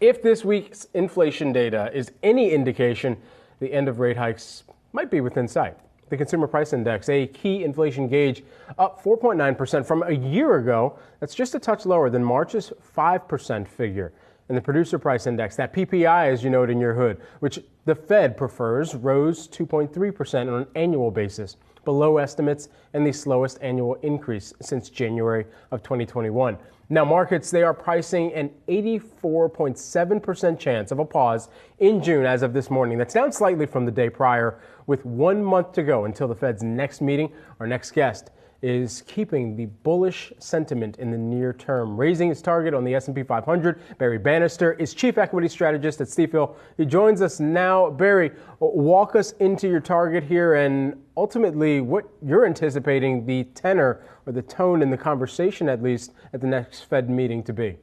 If this week's inflation data is any indication, the end of rate hikes might be within sight. The Consumer Price Index, a key inflation gauge, up 4.9% from a year ago. That's just a touch lower than March's 5% figure. And the Producer Price Index, that PPI, as you note in your hood, which the Fed prefers, rose 2.3% on an annual basis, below estimates and the slowest annual increase since January of 2021. Now, markets, they are pricing an 84.7% chance of a pause in June as of this morning. That's down slightly from the day prior, with 1 month to go until the Fed's next meeting. Our next guest is keeping the bullish sentiment in the near term, raising his target on the S&P 500. Barry Bannister is chief equity strategist at Stifel. He joins us now. Barry, walk us into your target here and ultimately what you're anticipating the tenor or the tone in the conversation, at least at the next Fed meeting, to be.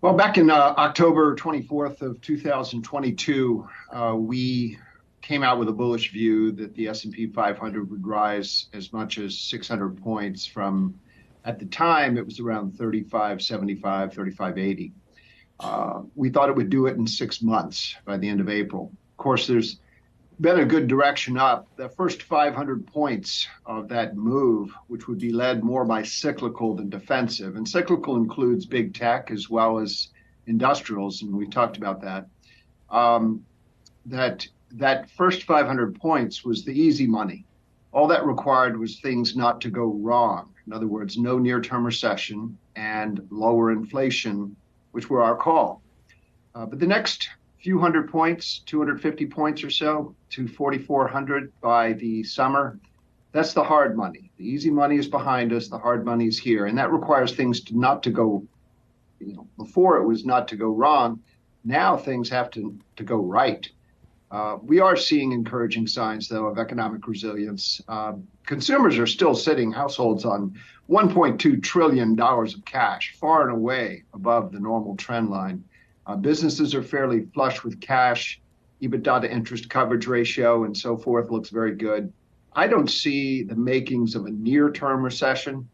Well, back in October 24th of 2022, we came out with a bullish view that the S&P 500 would rise as much as 600 points from, at the time, it was around 35.75, 35.80. We thought it would do it in 6 months by the end of April. Of course, there's been a good direction up. The first 500 points of that move, which would be led more by cyclical than defensive, and cyclical includes big tech as well as industrials, and we talked about that, that first 500 points was the easy money. All that required was things not to go wrong. In other words, no near-term recession and lower inflation, which were our call. But the next few hundred points, 250 points or so, to 4,400 by the summer, that's the hard money. The easy money is behind us, the hard money is here. And that requires things not to go, before it was not to go wrong. Now things have to go right. We are seeing encouraging signs, though, of economic resilience. Consumers are still sitting, households, on $1.2 trillion of cash, far and away above the normal trend line. Businesses are fairly flush with cash. EBITDA to interest coverage ratio and so forth looks very good. I don't see the makings of a near-term recession.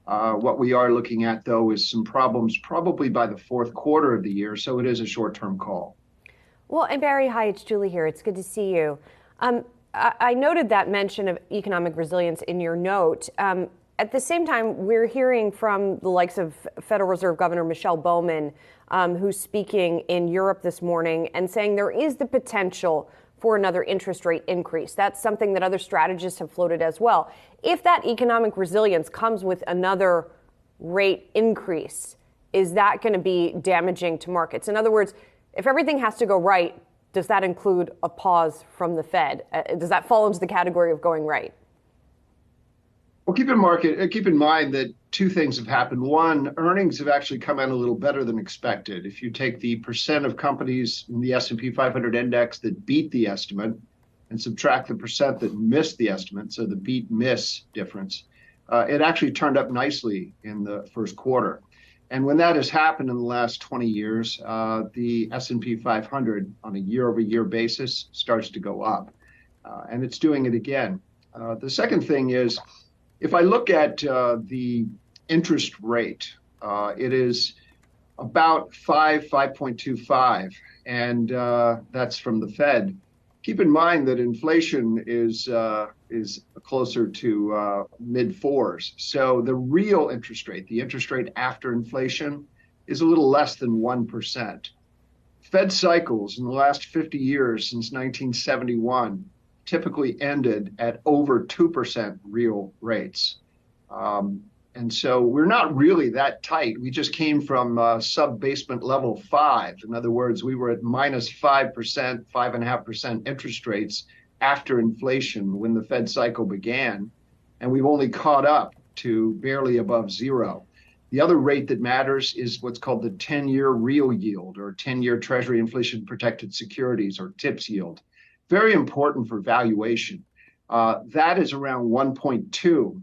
What we are looking at, though, is some problems probably by the fourth quarter of the year, so it is a short-term call. Well, and Barry, hi, it's Julie here. It's good to see you. I noted that mention of economic resilience in your note. At the same time, we're hearing from the likes of Federal Reserve Governor Michelle Bowman, who's speaking in Europe this morning and saying there is the potential for another interest rate increase. That's something that other strategists have floated as well. If that economic resilience comes with another rate increase, is that going to be damaging to markets? In other words, if everything has to go right, does that include a pause from the Fed? Does that fall into the category of going right? Well, keep in mind that two things have happened. One, earnings have actually come in a little better than expected. If you take the percent of companies in the S&P 500 index that beat the estimate and subtract the percent that missed the estimate, so the beat-miss difference, it actually turned up nicely in the first quarter. And when that has happened in the last 20 years, the S&P 500 on a year-over-year basis starts to go up, and it's doing it again. The second thing is, if I look at the interest rate, it is about 5.25, and that's from the Fed. Keep in mind that inflation is closer to mid-4s. So the real interest rate, the interest rate after inflation, is a little less than 1%. Fed cycles in the last 50 years since 1971 typically ended at over 2% real rates. And so we're not really that tight. We just came from sub-basement level 5. In other words, we were at minus 5%, 5.5% interest rates after inflation when the Fed cycle began. And we've only caught up to barely above zero. The other rate that matters is what's called the 10-year real yield, or 10-year Treasury inflation protected securities, or TIPS yield. Very important for valuation. That is around 1.2.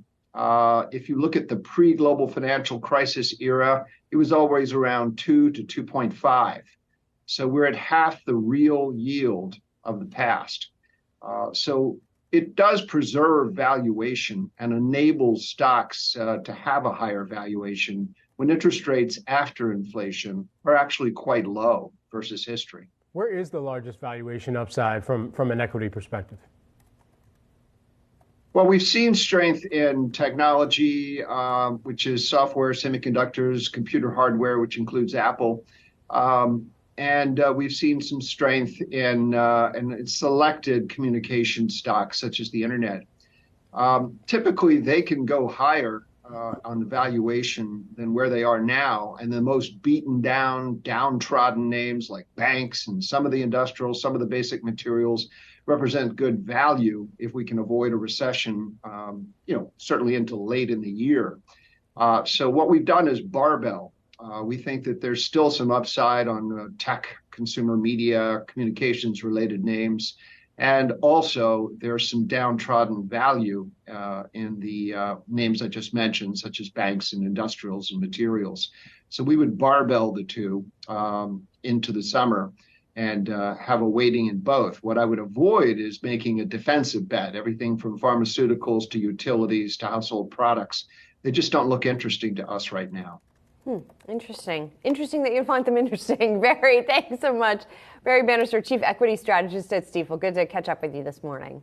If you look at the pre-global financial crisis era, it was always around 2 to 2.5. So we're at half the real yield of the past. So it does preserve valuation and enables stocks to have a higher valuation when interest rates after inflation are actually quite low versus history. Where is the largest valuation upside from an equity perspective? Well, we've seen strength in technology, which is software, semiconductors, computer hardware, which includes Apple. And we've seen some strength in selected communication stocks, such as the internet. Typically, they can go higher on the valuation than where they are now. And the most beaten down, downtrodden names like banks and some of the industrials, some of the basic materials represent good value if we can avoid a recession, certainly into late in the year. So what we've done is barbell. We think that there's still some upside on tech, consumer media, communications related names. And also there's some downtrodden value in the names I just mentioned, such as banks and industrials and materials. So we would barbell the two into the summer and have a weighting in both. What I would avoid is making a defensive bet, everything from pharmaceuticals to utilities to household products. They just don't look interesting to us right now. Interesting. Interesting that you find them interesting. Barry, thanks so much. Barry Bannister, Chief Equity Strategist at Stifel. Good to catch up with you this morning.